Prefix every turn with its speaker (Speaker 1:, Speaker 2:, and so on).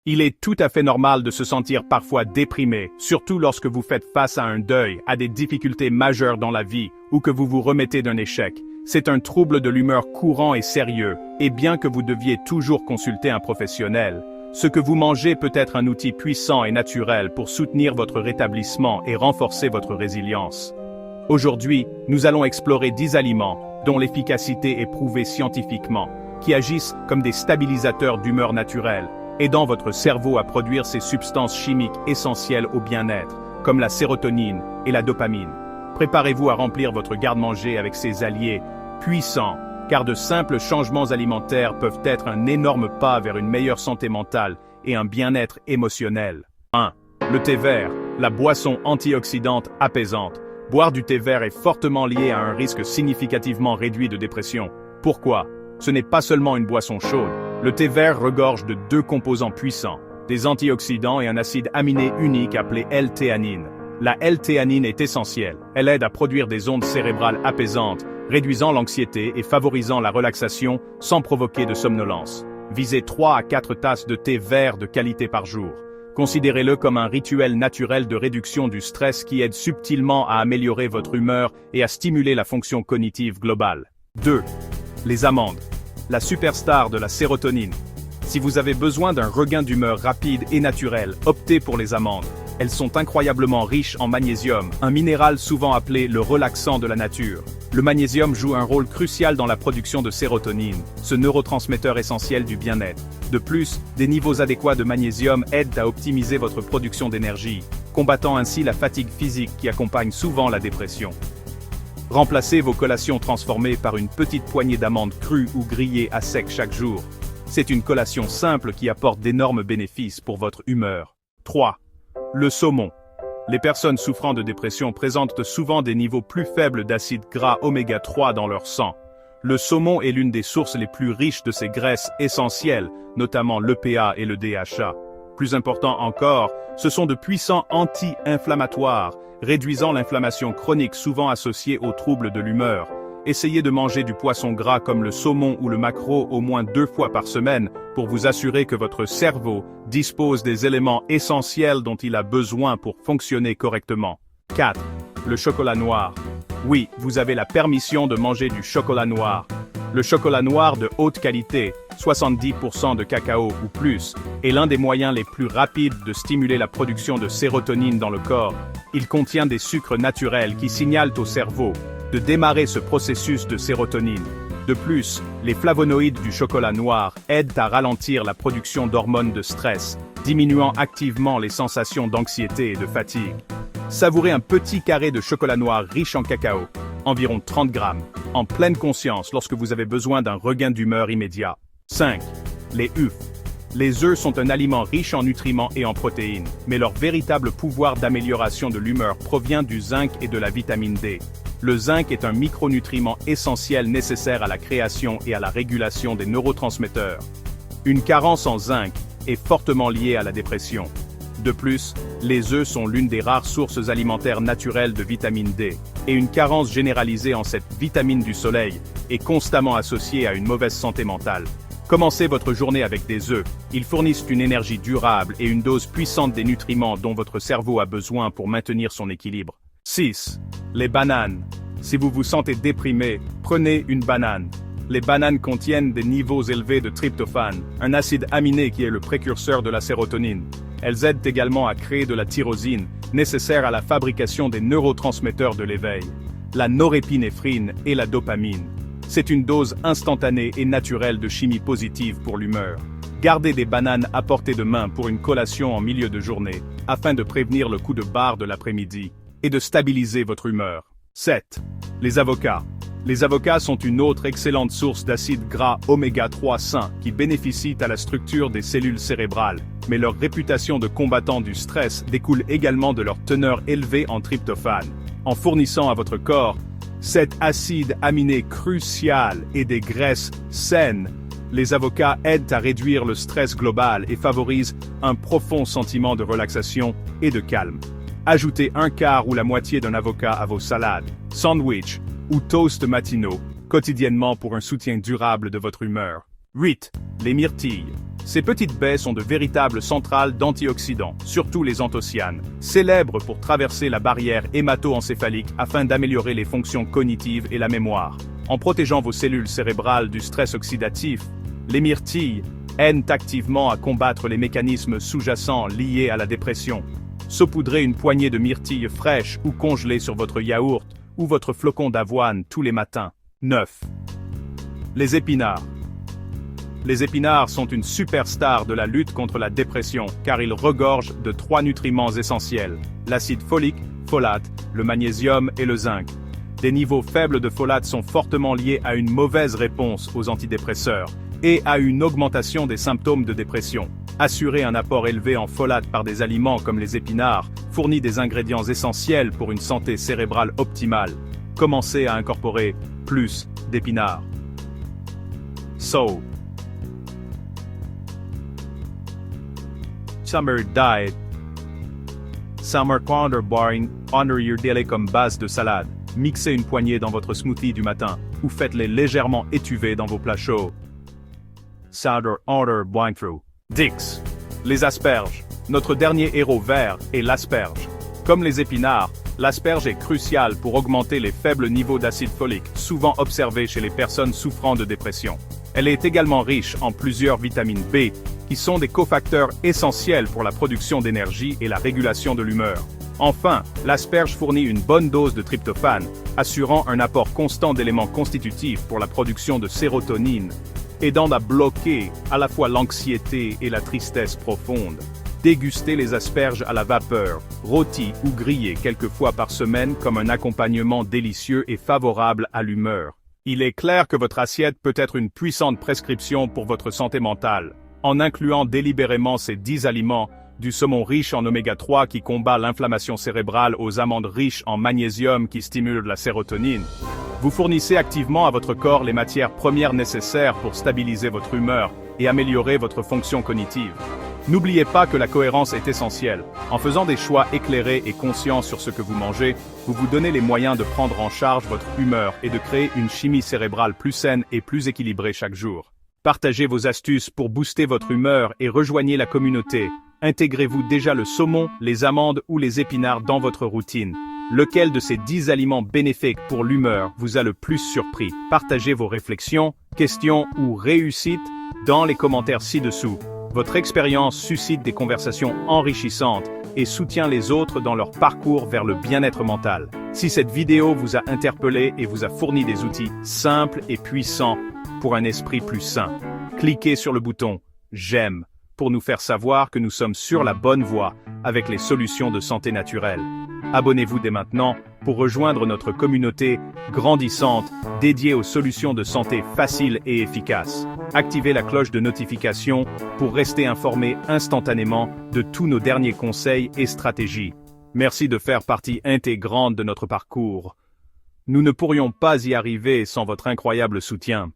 Speaker 1: Il est tout à fait normal de se sentir parfois déprimé, surtout lorsque vous faites face à un deuil, à des difficultés majeures dans la vie, ou que vous vous remettez d'un échec. C'est un trouble de l'humeur courant et sérieux, et bien que vous deviez toujours consulter un professionnel, ce que vous mangez peut être un outil puissant et naturel pour soutenir votre rétablissement et renforcer votre résilience. Aujourd'hui, nous allons explorer 10 aliments, dont l'efficacité est prouvée scientifiquement, qui agissent comme des stabilisateurs d'humeur naturelle, aidant votre cerveau à produire ces substances chimiques essentielles au bien-être, comme la sérotonine et la dopamine. Préparez-vous à remplir votre garde-manger avec ces alliés puissants, car de simples changements alimentaires peuvent être un énorme pas vers une meilleure santé mentale et un bien-être émotionnel. 1. Le thé vert, la boisson antioxydante apaisante. Boire du thé vert est fortement lié à un risque significativement réduit de dépression. Pourquoi? Ce n'est pas seulement une boisson chaude. Le thé vert regorge de 2 composants puissants, des antioxydants et un acide aminé unique appelé L-théanine. La L-théanine est essentielle. Elle aide à produire des ondes cérébrales apaisantes, réduisant l'anxiété et favorisant la relaxation sans provoquer de somnolence. Visez 3 à 4 tasses de thé vert de qualité par jour. Considérez-le comme un rituel naturel de réduction du stress qui aide subtilement à améliorer votre humeur et à stimuler la fonction cognitive globale. 2. Les amandes. La superstar de la sérotonine. Si vous avez besoin d'un regain d'humeur rapide et naturel, optez pour les amandes. Elles sont incroyablement riches en magnésium, un minéral souvent appelé le relaxant de la nature. Le magnésium joue un rôle crucial dans la production de sérotonine, ce neurotransmetteur essentiel du bien-être. De plus, des niveaux adéquats de magnésium aident à optimiser votre production d'énergie, combattant ainsi la fatigue physique qui accompagne souvent la dépression. Remplacez vos collations transformées par une petite poignée d'amandes crues ou grillées à sec chaque jour. C'est une collation simple qui apporte d'énormes bénéfices pour votre humeur. 3. Le saumon. Les personnes souffrant de dépression présentent souvent des niveaux plus faibles d'acides gras oméga 3 dans leur sang. Le saumon est l'une des sources les plus riches de ces graisses essentielles, notamment l'EPA et le DHA. Plus important encore, ce sont de puissants anti-inflammatoires, réduisant l'inflammation chronique souvent associée aux troubles de l'humeur. Essayez de manger du poisson gras comme le saumon ou le maquereau au moins 2 fois par semaine pour vous assurer que votre cerveau dispose des éléments essentiels dont il a besoin pour fonctionner correctement. 4. Le chocolat noir. Oui, vous avez la permission de manger du chocolat noir. Le chocolat noir de haute qualité, 70% de cacao ou plus, est l'un des moyens les plus rapides de stimuler la production de sérotonine dans le corps. Il contient des sucres naturels qui signalent au cerveau de démarrer ce processus de sérotonine. De plus, les flavonoïdes du chocolat noir aident à ralentir la production d'hormones de stress, diminuant activement les sensations d'anxiété et de fatigue. Savourez un petit carré de chocolat noir riche en cacao, environ 30 grammes, en pleine conscience lorsque vous avez besoin d'un regain d'humeur immédiat. 5. Les œufs. Les œufs sont un aliment riche en nutriments et en protéines, mais leur véritable pouvoir d'amélioration de l'humeur provient du zinc et de la vitamine D. Le zinc est un micronutriment essentiel nécessaire à la création et à la régulation des neurotransmetteurs. Une carence en zinc est fortement liée à la dépression. De plus, les œufs sont l'une des rares sources alimentaires naturelles de vitamine D, et une carence généralisée en cette vitamine du soleil est constamment associée à une mauvaise santé mentale. Commencez votre journée avec des œufs. Ils fournissent une énergie durable et une dose puissante des nutriments dont votre cerveau a besoin pour maintenir son équilibre. 6. Les bananes. Si vous vous sentez déprimé, prenez une banane. Les bananes contiennent des niveaux élevés de tryptophane, un acide aminé qui est le précurseur de la sérotonine. Elles aident également à créer de la tyrosine, nécessaire à la fabrication des neurotransmetteurs de l'éveil, la norépinéphrine et la dopamine. C'est une dose instantanée et naturelle de chimie positive pour l'humeur. Gardez des bananes à portée de main pour une collation en milieu de journée, afin de prévenir le coup de barre de l'après-midi et de stabiliser votre humeur. 7. Les avocats. Les avocats sont une autre excellente source d'acides gras oméga 3 sains qui bénéficient à la structure des cellules cérébrales, mais leur réputation de combattants du stress découle également de leur teneur élevée en tryptophane. En fournissant à votre corps cet acide aminé crucial et des graisses saines, les avocats aident à réduire le stress global et favorisent un profond sentiment de relaxation et de calme. Ajoutez un quart ou la moitié d'un avocat à vos salades, sandwichs ou toasts matinaux, quotidiennement pour un soutien durable de votre humeur. 8. Les myrtilles. Ces petites baies sont de véritables centrales d'antioxydants, surtout les anthocyanes, célèbres pour traverser la barrière hémato-encéphalique afin d'améliorer les fonctions cognitives et la mémoire. En protégeant vos cellules cérébrales du stress oxydatif, les myrtilles aident activement à combattre les mécanismes sous-jacents liés à la dépression. Saupoudrez une poignée de myrtilles fraîches ou congelées sur votre yaourt ou votre flocon d'avoine tous les matins. 9. Les épinards. Les épinards sont une superstar de la lutte contre la dépression car ils regorgent de 3 nutriments essentiels, l'acide folique, folate, le magnésium et le zinc. Des niveaux faibles de folate sont fortement liés à une mauvaise réponse aux antidépresseurs et à une augmentation des symptômes de dépression. Assurer un apport élevé en folate par des aliments comme les épinards fournit des ingrédients essentiels pour une santé cérébrale optimale. Commencez à incorporer plus d'épinards. So, Summer Diet. Summer Corner Barring, honor your daily comme base de salade. Mixez une poignée dans votre smoothie du matin ou faites-les légèrement étuver dans vos plats chauds. Sour Order Boing Through. Dix. Les asperges. Notre dernier héros vert est l'asperge. Comme les épinards, l'asperge est cruciale pour augmenter les faibles niveaux d'acide folique, souvent observés chez les personnes souffrant de dépression. Elle est également riche en plusieurs vitamines B, qui sont des cofacteurs essentiels pour la production d'énergie et la régulation de l'humeur. Enfin, l'asperge fournit une bonne dose de tryptophane, assurant un apport constant d'éléments constitutifs pour la production de sérotonine, aidant à bloquer à la fois l'anxiété et la tristesse profonde. Dégustez les asperges à la vapeur, rôties ou grillées quelques fois par semaine comme un accompagnement délicieux et favorable à l'humeur. Il est clair que votre assiette peut être une puissante prescription pour votre santé mentale. En incluant délibérément ces 10 aliments, du saumon riche en oméga 3 qui combat l'inflammation cérébrale aux amandes riches en magnésium qui stimulent la sérotonine, vous fournissez activement à votre corps les matières premières nécessaires pour stabiliser votre humeur et améliorer votre fonction cognitive. N'oubliez pas que la cohérence est essentielle. En faisant des choix éclairés et conscients sur ce que vous mangez, vous vous donnez les moyens de prendre en charge votre humeur et de créer une chimie cérébrale plus saine et plus équilibrée chaque jour. Partagez vos astuces pour booster votre humeur et rejoignez la communauté. Intégrez-vous déjà le saumon, les amandes ou les épinards dans votre routine. Lequel de ces 10 aliments bénéfiques pour l'humeur vous a le plus surpris? Partagez vos réflexions, questions ou réussites dans les commentaires ci-dessous. Votre expérience suscite des conversations enrichissantes et soutient les autres dans leur parcours vers le bien-être mental. Si cette vidéo vous a interpellé et vous a fourni des outils simples et puissants pour un esprit plus sain, cliquez sur le bouton « J'aime » pour nous faire savoir que nous sommes sur la bonne voie avec les solutions de santé naturelle. Abonnez-vous dès maintenant pour rejoindre notre communauté grandissante dédiée aux solutions de santé faciles et efficaces. Activez la cloche de notification pour rester informé instantanément de tous nos derniers conseils et stratégies. Merci de faire partie intégrante de notre parcours. Nous ne pourrions pas y arriver sans votre incroyable soutien.